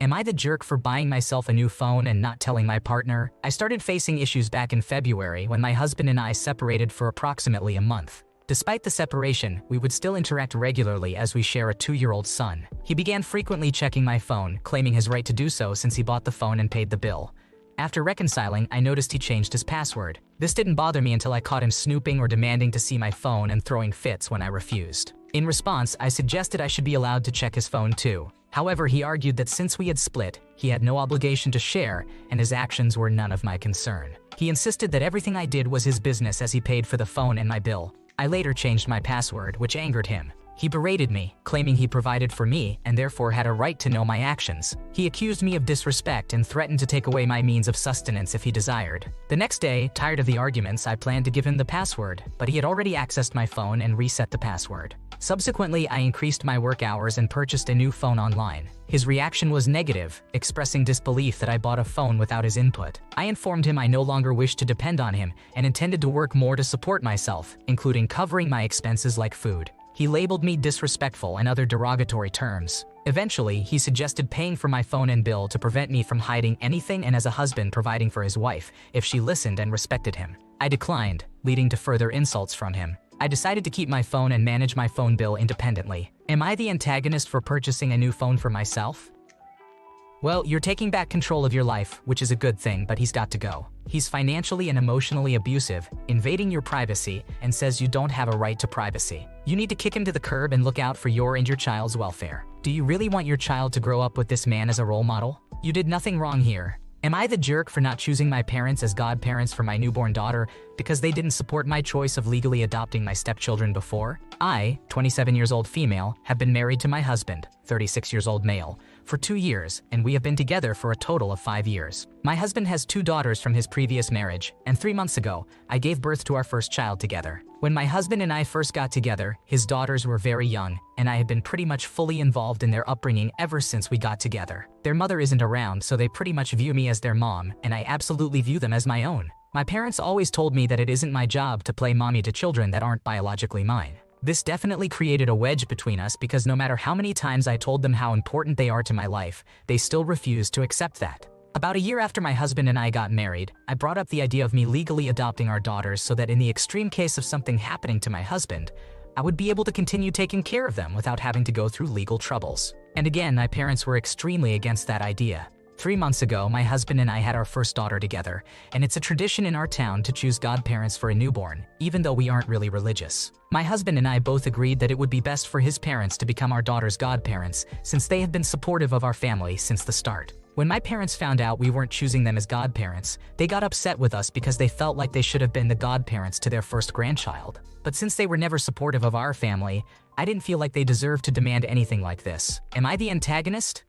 Am I the jerk for buying myself a new phone and not telling my partner? I started facing issues back in February when my husband and I separated for approximately a month. Despite the separation, we would still interact regularly as we share a 2-year-old son. He began frequently checking my phone, claiming his right to do so since he bought the phone and paid the bill. After reconciling, I noticed he changed his password. This didn't bother me until I caught him snooping or demanding to see my phone and throwing fits when I refused. In response, I suggested I should be allowed to check his phone too. However, he argued that since we had split, he had no obligation to share, and his actions were none of my concern. He insisted that everything I did was his business as he paid for the phone and my bill. I later changed my password, which angered him. He berated me, claiming he provided for me and therefore had a right to know my actions. He accused me of disrespect and threatened to take away my means of sustenance if he desired. The next day, tired of the arguments, I planned to give him the password, but he had already accessed my phone and reset the password. Subsequently, I increased my work hours and purchased a new phone online. His reaction was negative, expressing disbelief that I bought a phone without his input. I informed him I no longer wished to depend on him and intended to work more to support myself, including covering my expenses like food. He labeled me disrespectful and other derogatory terms. Eventually, he suggested paying for my phone and bill to prevent me from hiding anything and as a husband providing for his wife if she listened and respected him. I declined, leading to further insults from him. I decided to keep my phone and manage my phone bill independently. Am I the antagonist for purchasing a new phone for myself? Well, you're taking back control of your life, which is a good thing, but he's got to go. He's financially and emotionally abusive, invading your privacy, and says you don't have a right to privacy. You need to kick him to the curb and look out for your and your child's welfare. Do you really want your child to grow up with this man as a role model? You did nothing wrong here. Am I the jerk for not choosing my parents as godparents for my newborn daughter because they didn't support my choice of legally adopting my stepchildren before? I, 27 years old female, have been married to my husband, 36 years old male, for 2 years, and we have been together for a total of 5 years. My husband has 2 daughters from his previous marriage, and 3 months ago, I gave birth to our first child together. When my husband and I first got together, his daughters were very young, and I had been pretty much fully involved in their upbringing ever since we got together. Their mother isn't around, so they pretty much view me as their mom, and I absolutely view them as my own. My parents always told me that it isn't my job to play mommy to children that aren't biologically mine. This definitely created a wedge between us because no matter how many times I told them how important they are to my life, they still refused to accept that. About a year after my husband and I got married, I brought up the idea of me legally adopting our daughters so that in the extreme case of something happening to my husband, I would be able to continue taking care of them without having to go through legal troubles. And again, my parents were extremely against that idea. 3 months ago, my husband and I had our first daughter together, and it's a tradition in our town to choose godparents for a newborn, even though we aren't really religious. My husband and I both agreed that it would be best for his parents to become our daughter's godparents since they have been supportive of our family since the start. When my parents found out we weren't choosing them as godparents, they got upset with us because they felt like they should have been the godparents to their first grandchild. But since they were never supportive of our family, I didn't feel like they deserved to demand anything like this. Am I the antagonist?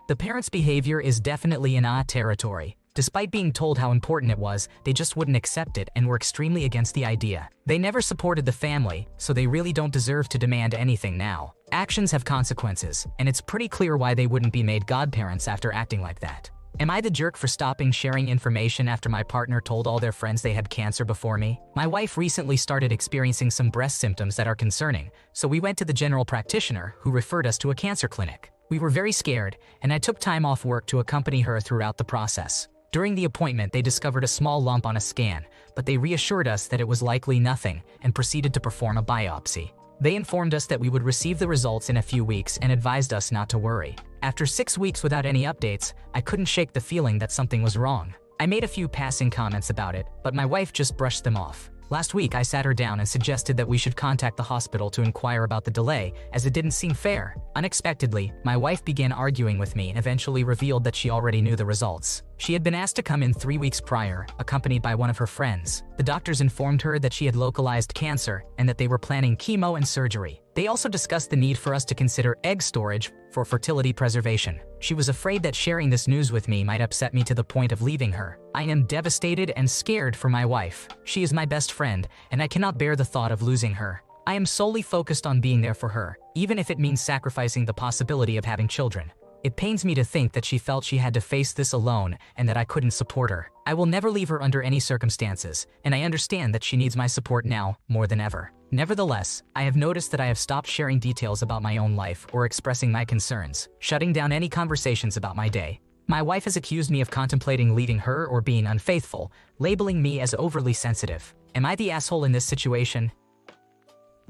The parents' behavior is definitely in our territory. Despite being told how important it was, they just wouldn't accept it and were extremely against the idea. They never supported the family, so they really don't deserve to demand anything now. Actions have consequences, and it's pretty clear why they wouldn't be made godparents after acting like that. Am I the jerk for stopping sharing information after my partner told all their friends they had cancer before me? My wife recently started experiencing some breast symptoms that are concerning, so we went to the general practitioner who referred us to a cancer clinic. We were very scared, and I took time off work to accompany her throughout the process. During the appointment, they discovered a small lump on a scan, but they reassured us that it was likely nothing and proceeded to perform a biopsy. They informed us that we would receive the results in a few weeks and advised us not to worry. After 6 weeks without any updates, I couldn't shake the feeling that something was wrong. I made a few passing comments about it, but my wife just brushed them off. Last week, I sat her down and suggested that we should contact the hospital to inquire about the delay, as it didn't seem fair. Unexpectedly, my wife began arguing with me and eventually revealed that she already knew the results. She had been asked to come in 3 weeks prior, accompanied by one of her friends. The doctors informed her that she had localized cancer and that they were planning chemo and surgery. They also discussed the need for us to consider egg storage for fertility preservation. She was afraid that sharing this news with me might upset me to the point of leaving her. I am devastated and scared for my wife. She is my best friend, and I cannot bear the thought of losing her. I am solely focused on being there for her, even if it means sacrificing the possibility of having children. It pains me to think that she felt she had to face this alone and that I couldn't support her. I will never leave her under any circumstances, and I understand that she needs my support now more than ever. Nevertheless, I have noticed that I have stopped sharing details about my own life or expressing my concerns, shutting down any conversations about my day. My wife has accused me of contemplating leaving her or being unfaithful, labeling me as overly sensitive. Am I the asshole in this situation?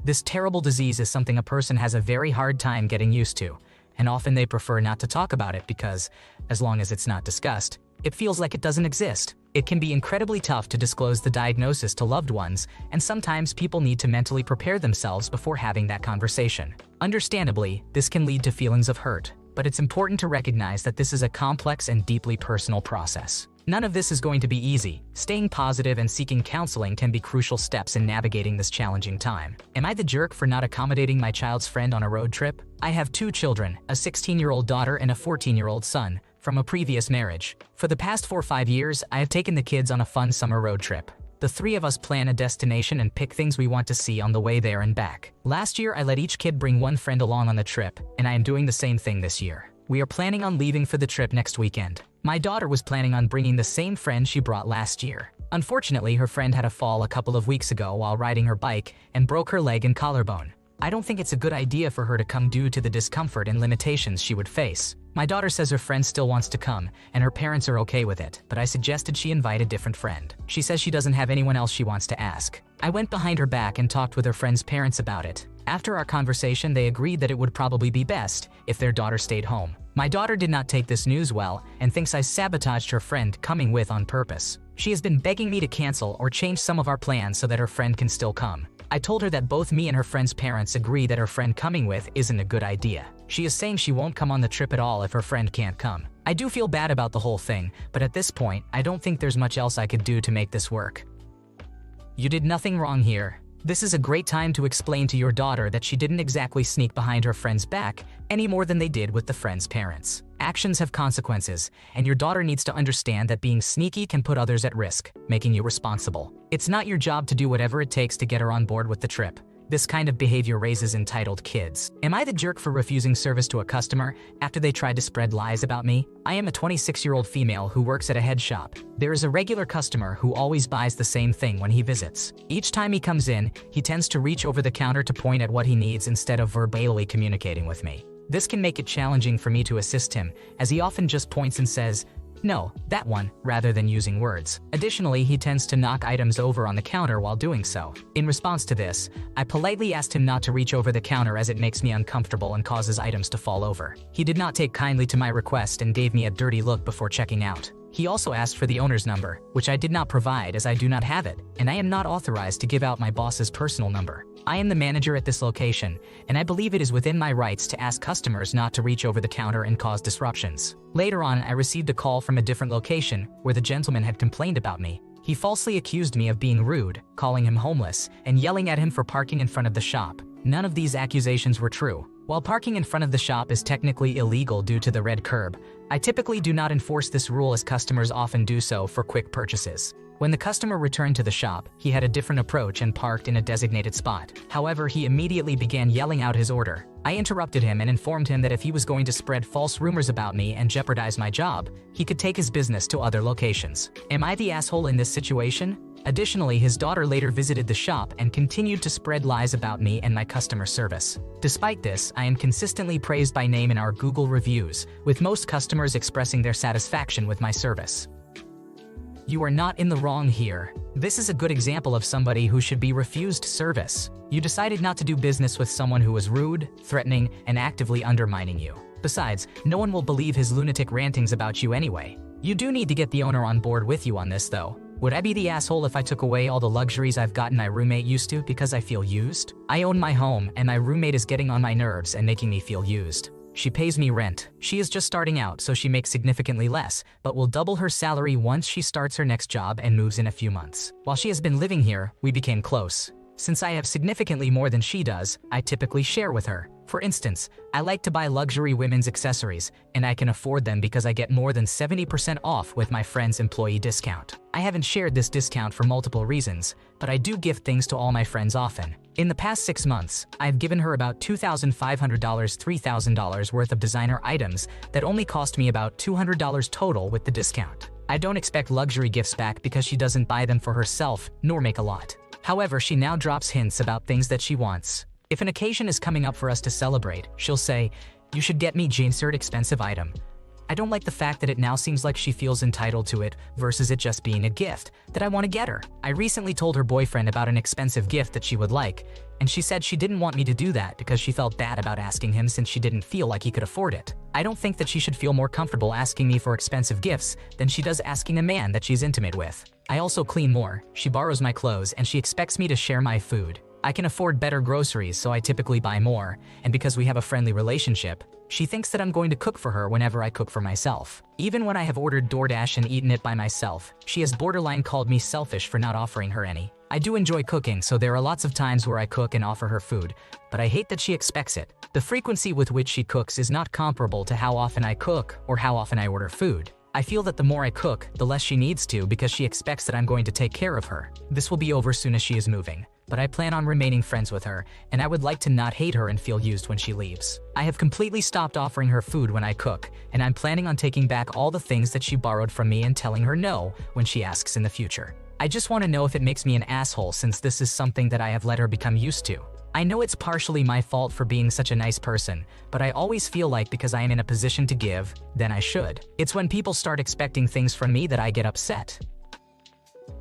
This terrible disease is something a person has a very hard time getting used to, and often they prefer not to talk about it because, as long as it's not discussed, it feels like it doesn't exist. It can be incredibly tough to disclose the diagnosis to loved ones, and sometimes people need to mentally prepare themselves before having that conversation. Understandably, this can lead to feelings of hurt, but it's important to recognize that this is a complex and deeply personal process. None of this is going to be easy. Staying positive and seeking counseling can be crucial steps in navigating this challenging time. Am I the jerk for not accommodating my child's friend on a road trip? I have 2 children, a 16-year-old daughter and a 14-year-old son, from a previous marriage. For the past 4 or 5 years, I have taken the kids on a fun summer road trip. The 3 of us plan a destination and pick things we want to see on the way there and back. Last year, I let each kid bring one friend along on the trip, and I am doing the same thing this year. We are planning on leaving for the trip next weekend. My daughter was planning on bringing the same friend she brought last year. Unfortunately, her friend had a fall a couple of weeks ago while riding her bike and broke her leg and collarbone. I don't think it's a good idea for her to come due to the discomfort and limitations she would face. My daughter says her friend still wants to come, and her parents are okay with it, but I suggested she invite a different friend. She says she doesn't have anyone else she wants to ask. I went behind her back and talked with her friend's parents about it. After our conversation, they agreed that it would probably be best if their daughter stayed home. My daughter did not take this news well and thinks I sabotaged her friend coming with on purpose. She has been begging me to cancel or change some of our plans so that her friend can still come. I told her that both me and her friend's parents agree that her friend coming with isn't a good idea. She is saying she won't come on the trip at all if her friend can't come. I do feel bad about the whole thing, but at this point, I don't think there's much else I could do to make this work. You did nothing wrong here. This is a great time to explain to your daughter that she didn't exactly sneak behind her friend's back any more than they did with the friend's parents. Actions have consequences, and your daughter needs to understand that being sneaky can put others at risk, making you responsible. It's not your job to do whatever it takes to get her on board with the trip. This kind of behavior raises entitled kids. Am I the jerk for refusing service to a customer after they tried to spread lies about me? I am a 26-year-old female who works at a head shop. There is a regular customer who always buys the same thing when he visits. Each time he comes in, he tends to reach over the counter to point at what he needs instead of verbally communicating with me. This can make it challenging for me to assist him, as he often just points and says, "No, that one," rather than using words. Additionally, he tends to knock items over on the counter while doing so. In response to this, I politely asked him not to reach over the counter as it makes me uncomfortable and causes items to fall over. He did not take kindly to my request and gave me a dirty look before checking out. He also asked for the owner's number, which I did not provide as I do not have it, and I am not authorized to give out my boss's personal number. I am the manager at this location, and I believe it is within my rights to ask customers not to reach over the counter and cause disruptions. Later on, I received a call from a different location where the gentleman had complained about me. He falsely accused me of being rude, calling him homeless, and yelling at him for parking in front of the shop. None of these accusations were true. While parking in front of the shop is technically illegal due to the red curb, I typically do not enforce this rule as customers often do so for quick purchases. When the customer returned to the shop, he had a different approach and parked in a designated spot. However, he immediately began yelling out his order. I interrupted him and informed him that if he was going to spread false rumors about me and jeopardize my job, he could take his business to other locations. Am I the asshole in this situation? Additionally, his daughter later visited the shop and continued to spread lies about me and my customer service. Despite this, I am consistently praised by name in our Google reviews, with most customers expressing their satisfaction with my service. You are not in the wrong here. This is a good example of somebody who should be refused service. You decided not to do business with someone who was rude, threatening, and actively undermining you. Besides, no one will believe his lunatic rantings about you anyway. You do need to get the owner on board with you on this though. Would I be the asshole if I took away all the luxuries I've gotten my roommate used to because I feel used? I own my home, and my roommate is getting on my nerves and making me feel used. She pays me rent. She is just starting out, so she makes significantly less, but will double her salary once she starts her next job and moves in a few months. While she has been living here, we became close. Since I have significantly more than she does, I typically share with her. For instance, I like to buy luxury women's accessories, and I can afford them because I get more than 70% off with my friend's employee discount. I haven't shared this discount for multiple reasons, but I do gift things to all my friends often. In the past 6 months, I've given her about $2,500, $3,000 worth of designer items that only cost me about $200 total with the discount. I don't expect luxury gifts back because she doesn't buy them for herself, nor make a lot. However, she now drops hints about things that she wants. If an occasion is coming up for us to celebrate, she'll say, "You should get me Jane-cert expensive item." I don't like the fact that it now seems like she feels entitled to it versus it just being a gift that I want to get her. I recently told her boyfriend about an expensive gift that she would like, and she said she didn't want me to do that because she felt bad about asking him since she didn't feel like he could afford it. I don't think that she should feel more comfortable asking me for expensive gifts than she does asking a man that she's intimate with. I also clean more, she borrows my clothes, and she expects me to share my food. I can afford better groceries, so I typically buy more, and because we have a friendly relationship, she thinks that I'm going to cook for her whenever I cook for myself. Even when I have ordered DoorDash and eaten it by myself, she has borderline called me selfish for not offering her any. I do enjoy cooking, so there are lots of times where I cook and offer her food, but I hate that she expects it. The frequency with which she cooks is not comparable to how often I cook or how often I order food. I feel that the more I cook, the less she needs to because she expects that I'm going to take care of her. This will be over soon as she is moving, but I plan on remaining friends with her, and I would like to not hate her and feel used when she leaves. I have completely stopped offering her food when I cook, and I'm planning on taking back all the things that she borrowed from me and telling her no when she asks in the future. I just want to know if it makes me an asshole since this is something that I have let her become used to. I know it's partially my fault for being such a nice person, but I always feel like because I am in a position to give, then I should. It's when people start expecting things from me that I get upset.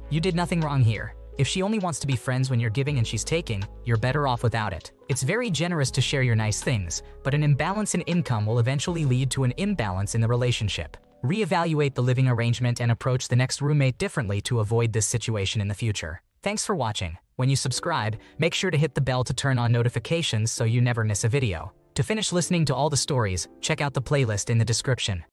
You did nothing wrong here. If she only wants to be friends when you're giving and she's taking, you're better off without it. It's very generous to share your nice things, but an imbalance in income will eventually lead to an imbalance in the relationship. Reevaluate the living arrangement and approach the next roommate differently to avoid this situation in the future. Thanks for watching. When you subscribe, make sure to hit the bell to turn on notifications so you never miss a video. To finish listening to all the stories, check out the playlist in the description.